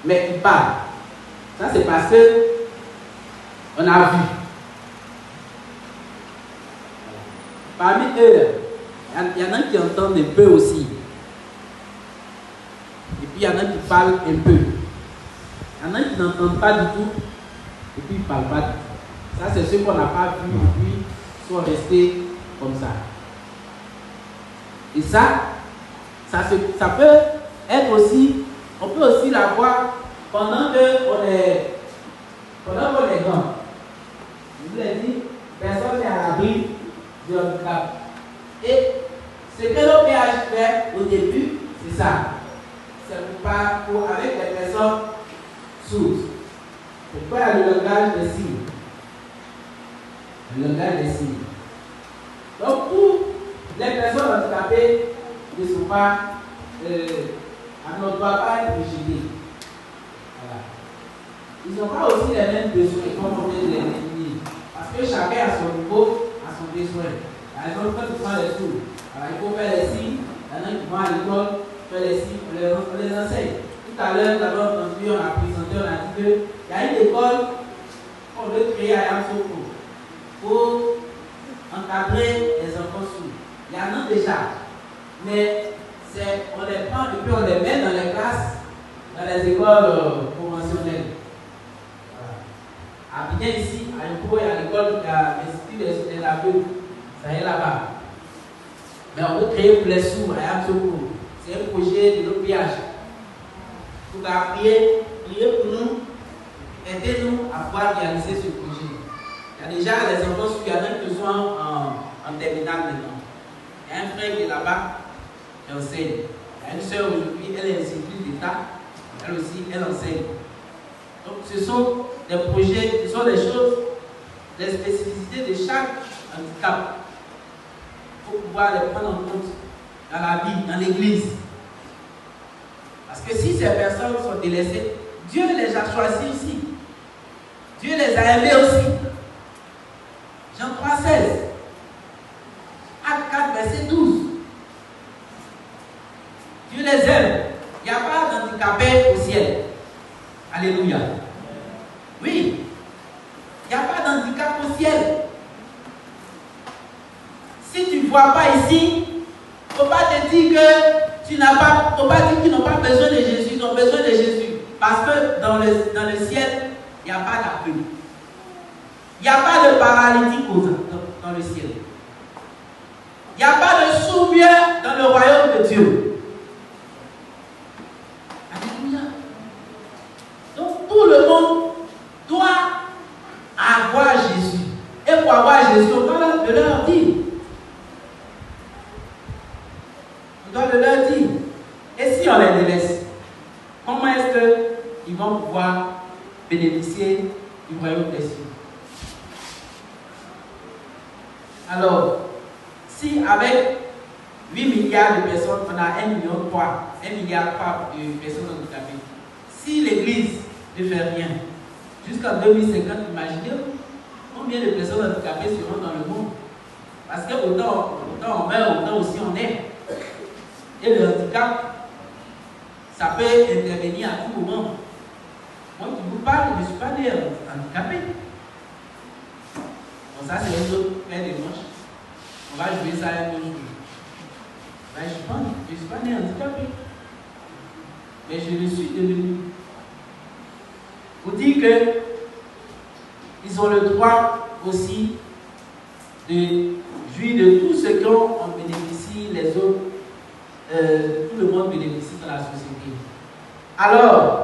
mais ils parlent. Ça, c'est parce que on a vu. Parmi eux, il y en a qui entendent un peu aussi. Et puis il y en a qui parlent un peu. Il y en a qui n'entendent pas du tout. Et puis ils ne parlent pas du tout. Ça, c'est ceux qu'on n'a pas vu et puis sont restés comme ça. Et ça peut être aussi, on peut aussi la voir pendant qu'on est grand. Je vous l'ai dit, personne n'est à l'abri du handicap. Et ce que l'OPH fait au début, c'est ça. C'est avec les personnes sourdes. Pourquoi il y a le langage des signes? Le langage des signes. Donc, pour les personnes handicapées ne sont pas, ne doivent pas être vigilées. Voilà. Ils n'ont pas aussi les mêmes besoins comme on vient de les définir. Parce que chacun à son niveau, a son besoin. Par exemple, quand tu prends les sourds, il faut faire les signes. Il y en a qui vont à l'école, faire les signes, on les enseigne. Tout à l'heure, on a présenté, on a dit qu'il y a une école qu'on veut créer à Yamsoko pour encadrer les enfants sourds. Il y en a déjà. Mais on les prend et puis on les met dans les classes, dans les écoles conventionnelles. À bien ici, à Yoko, il y a l'école, il y a l'Institut des aveugles. Ça y est là-bas. Mais on veut créer pour les sourds à Yamsoko. C'est un projet de l'OPH. Pour prier pour nous, aidez-nous à pouvoir réaliser ce projet. Il y a déjà les enfants sourds, il y en a qui sont en terminale maintenant. Il y a un frère qui est là-bas, qui enseigne. Il y a une soeur aujourd'hui, elle est institutrice d'État, elle aussi, elle enseigne. Donc ce sont des projets, ce sont des choses, des spécificités de chaque handicap. Il faut pouvoir les prendre en compte dans la vie, dans l'église. Parce que si ces personnes sont délaissées, Dieu les a choisis aussi. Dieu les a aimés aussi. Jean 3,16. Acte 4, verset 12. Dieu les aime. Il n'y a pas d'handicapés au ciel. Alléluia. Oui. Il n'y a pas d'handicap au ciel. Si tu ne vois pas ici, il ne faut pas te dire que tu n'as pas, faut pas dire qu'ils n'ont pas besoin de Jésus, ils ont besoin de Jésus. Parce que dans le ciel, il n'y a pas d'appel. Il n'y a pas de paralytique dans le ciel. Il n'y a pas de sourd-muet dans le royaume de Dieu. Alléluia. Donc tout le monde doit avoir Jésus. Et pour avoir Jésus, on doit le leur dire. On doit le leur dire. Et si on les délaisse, comment est-ce qu'ils vont pouvoir bénéficier du royaume des cieux? Alors, si avec 8 milliards de personnes, on a 1,3 million, 1,3 milliard de personnes handicapées, si l'Église ne fait rien, jusqu'en 2050, imaginez combien de personnes handicapées seront dans le monde. Parce que autant on meurt, autant aussi on est. Et le handicap, ça peut intervenir à tout moment. Moi qui vous parle, je ne suis pas né handicapé. Bon, ça c'est un autre paire de manches. On va jouer ça un autre jour. Ben, je ne suis pas né handicapé. Mais je le suis devenu. Vous dites qu'ils ont le droit aussi de jouir de tout ce dont on bénéficie les autres, tout le monde bénéficie dans la société. Alors,